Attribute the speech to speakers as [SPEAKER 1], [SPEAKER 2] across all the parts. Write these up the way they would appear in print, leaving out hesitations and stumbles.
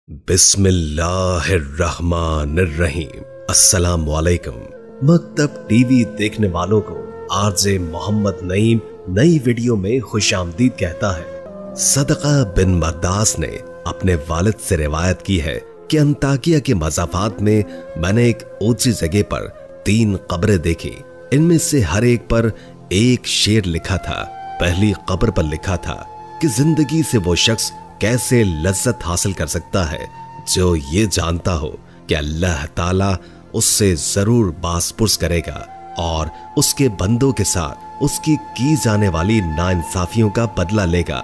[SPEAKER 1] बिस्मिल्लाहिर्रहमानिर्रहीम। अस्सलाम वालेकुम। मकतब टीवी देखने वालों को आरजे मोहम्मद नईम नई वीडियो में खुशामदीद कहता है। सदका बिन मरदास ने अपने वालिद से रिवायत की है कि अंताकिया के मज़ाफात में मैंने एक ऊंची जगह पर 3 कब्रें देखी। इनमें से हर एक पर एक शेर लिखा था। पहली कब्र पर लिखा था कि जिंदगी से वो शख्स कैसे लज्जत हासिल कर सकता है जो ये जानता हो कि अल्लाह ताला उससे जरूर बासपुर्स करेगा और उसके बंदों के साथ उसकी की जाने वाली नाइंसाफियों का बदला लेगा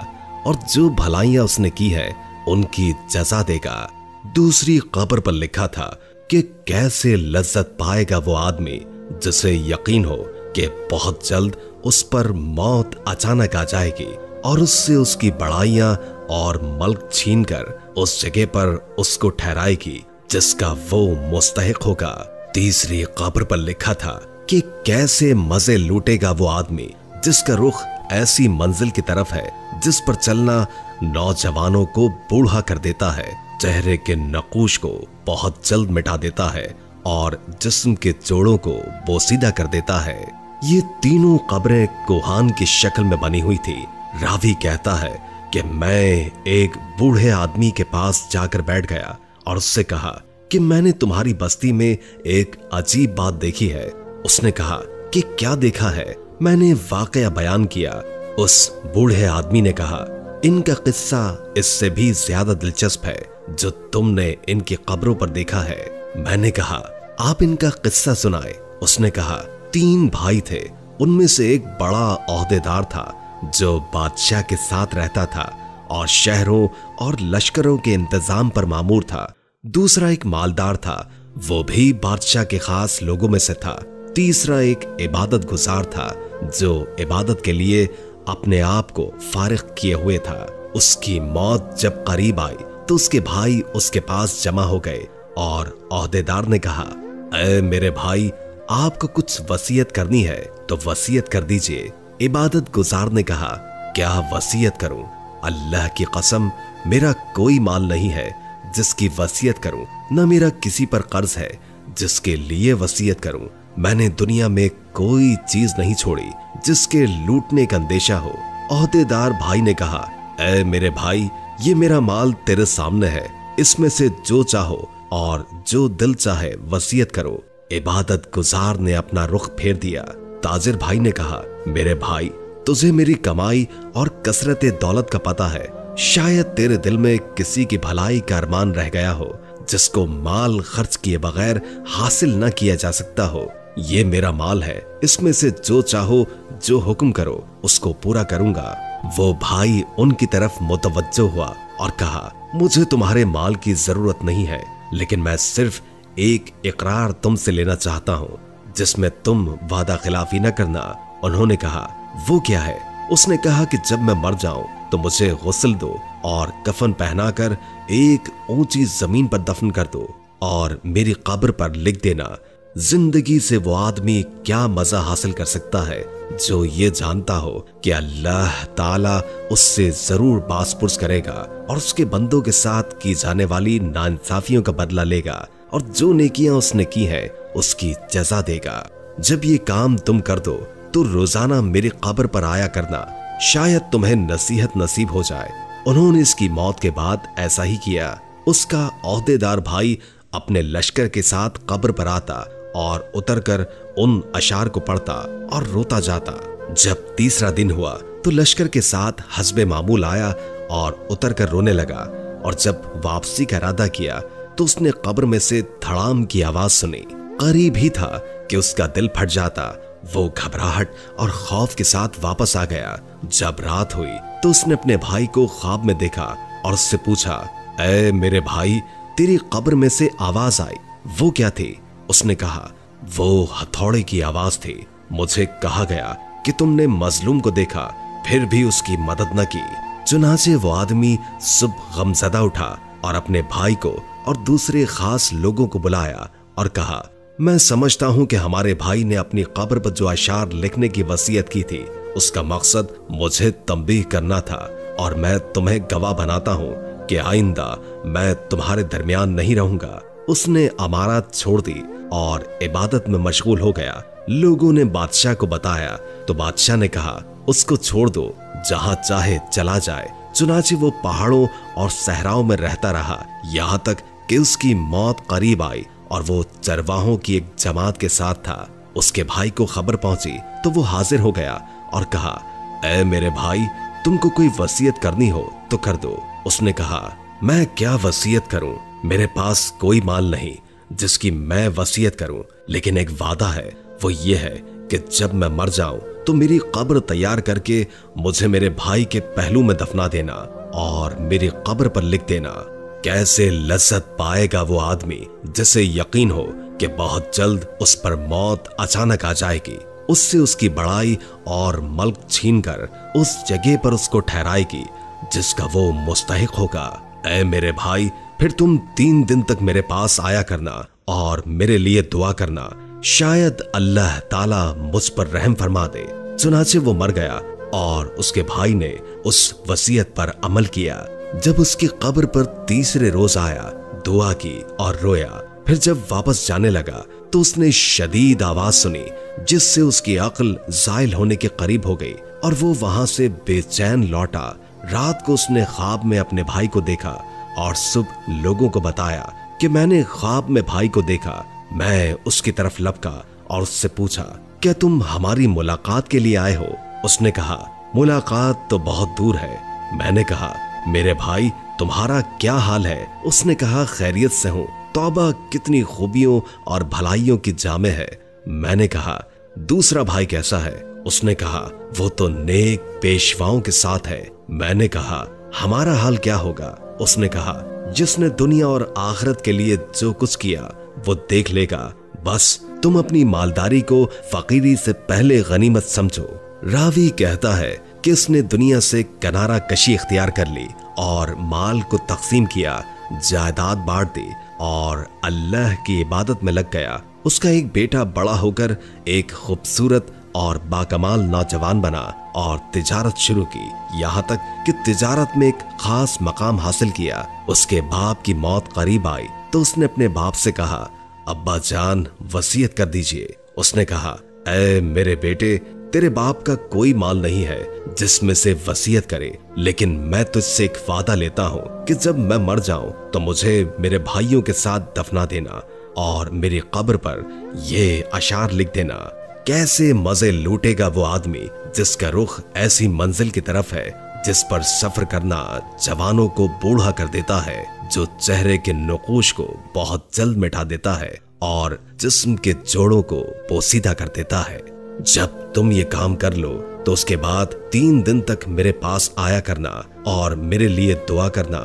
[SPEAKER 1] और जो भलाइयां उसने की है उनकी जजा देगा। दूसरी कब्र पर लिखा था कि कैसे लज्जत पाएगा वो आदमी जिसे यकीन हो कि बहुत जल्द उस पर मौत अचानक आ जाएगी और उससे उसकी बड़ाइयां और मल्क छीनकर उस जगह पर उसको ठहराएगी जिसका वो मुस्तहिक होगा। तीसरी कब्र पर लिखा था कि कैसे मजे लूटेगा वो आदमी जिसका रुख ऐसी मंजिल की तरफ है जिस पर चलना नौजवानों को बूढ़ा कर देता है, चेहरे के नकूश को बहुत जल्द मिटा देता है और जिस्म के जोड़ों को बोसीदा कर देता है। ये तीनों कब्रें कोहान की शक्ल में बनी हुई थी। रावी कहता है कि मैं एक बूढ़े आदमी के पास जाकर बैठ गया और उससे कहा कि मैंने तुम्हारी बस्ती में एक अजीब बात देखी है। उसने कहा कि क्या देखा है? मैंने वाकया बयान किया। उस बूढ़े आदमी ने कहा, इनका किस्सा इससे भी ज्यादा दिलचस्प है जो तुमने इनकी कब्रों पर देखा है। मैंने कहा, आप इनका किस्सा सुनाए। उसने कहा, 3 भाई थे। उनमें से एक बड़ा ओहदेदार था जो बादशाह के साथ रहता था और शहरों और लश्करों के इंतजाम पर मामूर था। दूसरा एक मालदार था, वो भी बादशाह के खास लोगों में से था। तीसरा एक इबादत गुजार था जो इबादत के लिए अपने आप को फारिग किए हुए था। उसकी मौत जब करीब आई तो उसके भाई उसके पास जमा हो गए और ओहदेदार ने कहा, ऐ मेरे भाई, आपको कुछ वसीयत करनी है तो वसीयत कर दीजिए। इबादत गुजार ने कहा, क्या वसीयत करूं? अल्लाह की कसम, मेरा कोई माल नहीं है जिसकी वसीयत करूं, न मेरा किसी पर कर्ज है जिसके लिए वसीयत करूं। मैंने दुनिया में कोई चीज नहीं छोड़ी जिसके लूटने का अंदेशा हो। ओहदेदार भाई ने कहा, ऐ मेरे भाई, ये मेरा माल तेरे सामने है, इसमें से जो चाहो और जो दिल चाहे वसीयत करो। इबादत गुजार ने अपना रुख फेर दिया। ताजिर भाई ने कहा, मेरे भाई, तुझे मेरी कमाई और कसरत दौलत का पता है। शायद तेरे दिल में किसी की भलाई का अरमान रह गया हो जिसको माल खर्च किए बगैर हासिल न किया जा सकता हो। ये मेरा माल है, इसमें से जो चाहो, जो हुक्म करो, उसको पूरा करूंगा। वो भाई उनकी तरफ मुतवज्जो हुआ और कहा, मुझे तुम्हारे माल की जरूरत नहीं है, लेकिन मैं सिर्फ एक इकरार तुमसे लेना चाहता हूँ जिसमें तुम वादा खिलाफी न करना। उन्होंने कहा, वो क्या है? उसने कहा कि जब मैं मर जाऊं तो मुझे गुस्ल दो और कफन पहनाकर एक ऊंची जमीन पर दफन कर दो और मेरी कब्र पर लिख देना, जिंदगी से वो आदमी क्या मजा हासिल कर सकता है जो ये जानता हो कि अल्लाह ताला उससे जरूर बासपुर्स करेगा और उसके बंदों के साथ की जाने वाली नाइंसाफियों का बदला लेगा और जो नेकियां उसने की है उसकी जजा देगा। जब ये काम तुम कर दो तो रोजाना मेरी कब्र पर आया करना, शायद तुम्हें नसीहत नसीब हो जाए। उन्होंने इसकी मौत के बाद ऐसा ही किया। उसका ओहदेदार भाई अपने लश्कर के साथ कब्र पर आता और उतरकर उन अशार को पढ़ता और रोता जाता। जब तीसरा दिन हुआ तो लश्कर के साथ हस्बे मामूल आया और उतरकर रोने लगा और जब वापसी का इरादा किया तो उसने कब्र में से धड़ाम की आवाज सुनी। करीब ही था कि उसका दिल फट जाता। वो घबराहट और खौफ के साथ वापस आ गया। जब रात हुई तो उसने अपने भाई को ख्वाब में देखा और उससे पूछा, ऐ मेरे भाई, तेरी कब्र में से आवाज आई, वो क्या थी? उसने कहा, वो हथौड़े की आवाज थी। मुझे कहा गया कि तुमने मजलूम को देखा फिर भी उसकी मदद न की। चुनाचे वो आदमी सुबह गमज़दा उठा और अपने भाई को और दूसरे खास लोगों को बुलाया और कहा, मैं समझता हूं कि हमारे भाई ने अपनी कब्र पर जो अशार लिखने की वसीयत की थी उसका मकसद मुझे तंबीह करना था और मैं तुम्हें गवाह बनाता हूं कि आइंदा मैं तुम्हारे दरमियान नहीं रहूंगा। उसने अमानत छोड़ दी और इबादत में मशगूल हो गया। लोगों ने बादशाह को बताया तो बादशाह ने कहा, उसको छोड़ दो, जहां चाहे चला जाए। चुनाचे वो पहाड़ों और सहराओं में रहता रहा, यहाँ तक कि उसकी मौत करीब आई और वो चरवाहों की एक जमात के साथ था। उसके भाई को खबर पहुंची तो वो हाजिर हो गया और कहा, ऐ मेरे भाई, तुमको कोई वसीयत करनी हो तो कर दो। उसने कहा, मैं क्या वसीयत करूं, मेरे पास कोई माल नहीं जिसकी मैं वसीयत करूं, लेकिन एक वादा है, वो ये है कि जब मैं मर जाऊं तो मेरी कब्र तैयार करके मुझे मेरे भाई के पहलू में दफना देना और मेरी कब्र पर लिख देना। कैसे लज्जत पाएगा वो आदमी जिसे यकीन हो कि बहुत जल्द उस पर मौत अचानक आ जाएगी, उससे उसकी बड़ाई और मल्क छीनकर उस जगह पर उसको ठहराएगी जिसका वो मुस्तहिक होगा। ऐ मेरे भाई, फिर तुम 3 दिन तक मेरे पास आया करना और मेरे लिए दुआ करना, शायद अल्लाह ताला मुझ पर रहम फरमा दे। चुनाचे वो मर गया और उसके भाई ने उस वसीयत पर अमल किया। जब उसकी कब्र पर तीसरे रोज आया, दुआ की और रोया। फिर जब वापस जाने लगा तो उसने शदीद आवाज सुनी जिससे उसकी अक्ल जायल होने के करीब हो गई और वो वहां से बेचैन लौटा। रात को उसने ख्वाब में अपने भाई को देखा और सुबह लोगों को बताया कि मैंने ख्वाब में भाई को देखा। मैं उसकी तरफ लपका और उससे पूछा, क्या तुम हमारी मुलाकात के लिए आए हो? उसने कहा, मुलाकात तो बहुत दूर है। मैंने कहा, मेरे भाई, तुम्हारा क्या हाल है? उसने कहा, खैरियत से हूं। तौबा कितनी खूबियों और भलाइयों की जामे है। मैंने कहा, दूसरा भाई कैसा है? उसने कहा, वो तो नेक पेशवाओं के साथ है। मैंने कहा, हमारा हाल क्या होगा? उसने कहा, जिसने दुनिया और आखिरत के लिए जो कुछ किया वो देख लेगा। बस तुम अपनी मालदारी को फकीरी से पहले गनीमत समझो। रावी कहता है कि उसने दुनिया से किनारा कशी इख्तियार कर ली और माल को तकसीम किया, जायदाद बांट दी और अल्लाह की इबादत में लग गया। उसका एक बेटा बड़ा होकर एक खूबसूरत और बाकमाल नौजवान बना और तिजारत शुरू की, यहाँ तक कि तिजारत में एक खास मकाम हासिल किया। उसके बाप की मौत करीब आई तो उसने अपने बाप से कहा, अब्बा जान, वसीयत कर दीजिए। उसने कहा, ऐ मेरे बेटे, तेरे बाप का कोई माल नहीं है जिसमें से वसीयत करे, लेकिन मैं तुझसे एक वादा लेता हूँ कि जब मैं मर जाऊं तो मुझे मेरे भाइयों के साथ दफना देना और मेरी कब्र पर ये अशार लिख देना। कैसे मजे लूटेगा वो आदमी जिसका रुख ऐसी मंजिल की तरफ है जिस पर सफर करना जवानों को बूढ़ा कर देता है, जो चेहरे के नकूश को बहुत जल्द मिटा देता है और जिस्म के जोड़ों को पोसीदा कर देता है। जब तुम ये काम कर लो तो उसके बाद 3 दिन तक मेरे पास आया करना और मेरे लिए दुआ करना।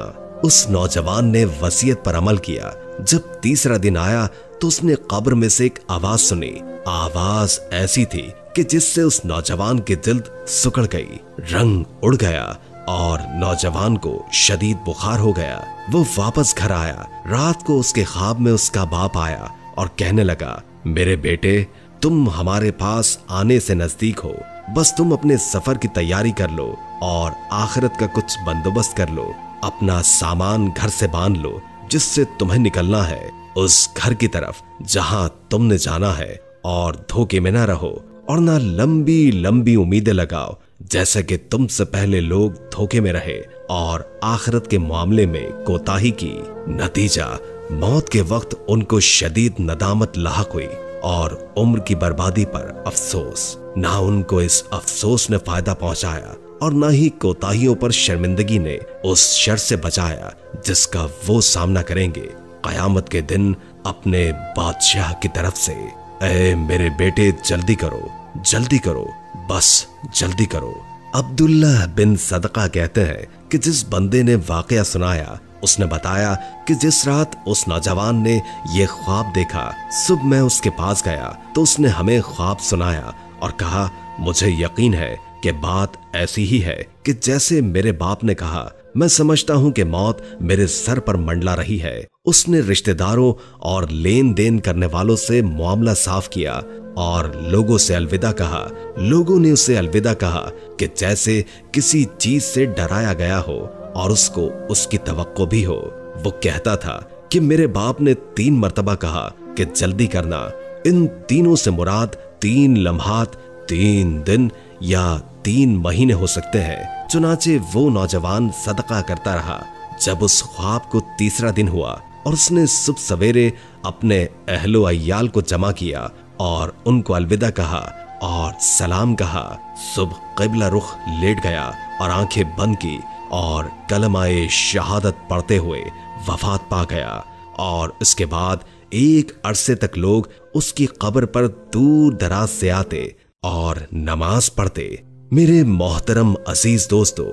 [SPEAKER 1] उस नौजवान ने वसीयत पर अमल किया। जब तीसरा दिन आया तो उसने कब्र में से एक आवाज सुनी। आवाज ऐसी थी कि जिससे उस नौजवान की जिल्द सुकड़ गई, रंग उड़ गया और नौजवान को शदीद बुखार हो गया। वो वापस घर आया। रात को उसके ख्वाब में उसका बाप आया और कहने लगा, मेरे बेटे, तुम हमारे पास आने से नजदीक हो, बस तुम अपने सफर की तैयारी कर लो और आखिरत का कुछ बंदोबस्त कर लो। अपना सामान घर से बांध लो जिससे तुम्हें निकलना है उस घर की तरफ जहां तुमने जाना है, और धोखे में ना रहो और ना लंबी लंबी उम्मीदें लगाओ जैसे कि तुमसे पहले लोग धोखे में रहे और आखिरत के मामले में कोताही की। नतीजा, मौत के वक्त उनको शदीद नदामत लाहक हुई और उम्र की बर्बादी पर अफसोस। ना उनको इस अफसोस ने फायदा पहुंचाया और ना ही कोताहियों पर शर्मिंदगी ने उस शर से बचाया जिसका वो सामना करेंगे कयामत के दिन अपने बादशाह की तरफ से। ऐ मेरे बेटे, जल्दी करो, जल्दी करो, बस जल्दी करो। अब्दुल्लाह बिन सदका कहते हैं कि जिस बंदे ने वाकया सुनाया उसने बताया कि जिस रात उस नौजवान ने ये ख्वाब देखा, सुबह मैं उसके पास गया तो उसने हमें ख्वाब सुनाया और कहा, मुझे यकीन है कि बात ऐसी ही है कि जैसे मेरे बाप ने कहा। मैं समझता हूं कि मौत मेरे सर पर मंडला रही है। उसने रिश्तेदारों और लेन देन करने वालों से मामला साफ किया और लोगों से अलविदा कहा। लोगों ने उसे अलविदा कहा कि जैसे किसी चीज से डराया गया हो और उसको उसकी तवक्को भी हो। वो कहता था कि मेरे बाप ने 3 मर्तबा कहा कि जल्दी करना। इन तीनों से मुराद 3 लम्हात, 3 दिन या 3 महीने हो सकते हैं। चुनाचे वो नौजवान सदका करता रहा। जब उस ख्वाब को 3रा दिन हुआ और उसने सुबह सवेरे अपने अहलो अय्याल को जमा किया और उनको अलविदा कहा और सलाम कहा, सुबह क़िबला रुख लेट गया और आंखें बंद की और कलमाए शहादत पढ़ते हुए वफात पा गया। और इसके बाद एक अरसे तक लोग उसकी कब्र पर दूर दराज से आते और नमाज पढ़ते। मेरे मोहतरम अजीज दोस्तों,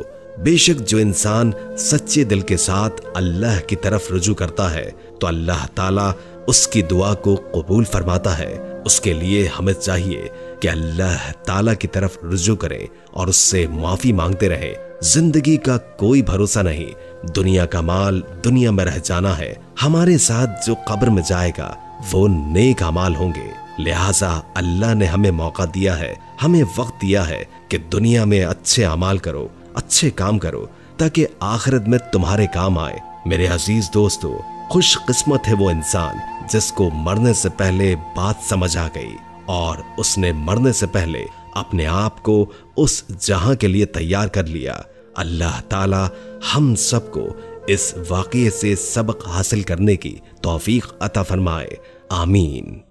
[SPEAKER 1] बेशक जो इंसान सच्चे दिल के साथ अल्लाह की तरफ रुजू करता है तो अल्लाह ताला उसकी दुआ को कबूल फरमाता है। उसके लिए हमें चाहिए कि अल्लाह ताला की तरफ रुजू करें और उससे माफी मांगते रहें। जिंदगी का कोई भरोसा नहीं, दुनिया का माल दुनिया में रह जाना है। हमारे साथ जो कब्र में जाएगा वो नेक अमाल होंगे। लिहाजा अल्लाह ने हमें मौका दिया है, हमें वक्त दिया है कि दुनिया में अच्छे अमाल करो, अच्छे काम करो ताकि आखिरत में तुम्हारे काम आए। मेरे अजीज दोस्तों, खुश किस्मत है वो इंसान जिसको मरने से पहले बात समझ आ गई और उसने मरने से पहले अपने आप को उस जहां के लिए तैयार कर लिया। अल्लाह ताला हम सबको इस वाक़ये से सबक हासिल करने की तौफीक अता फरमाए। आमीन।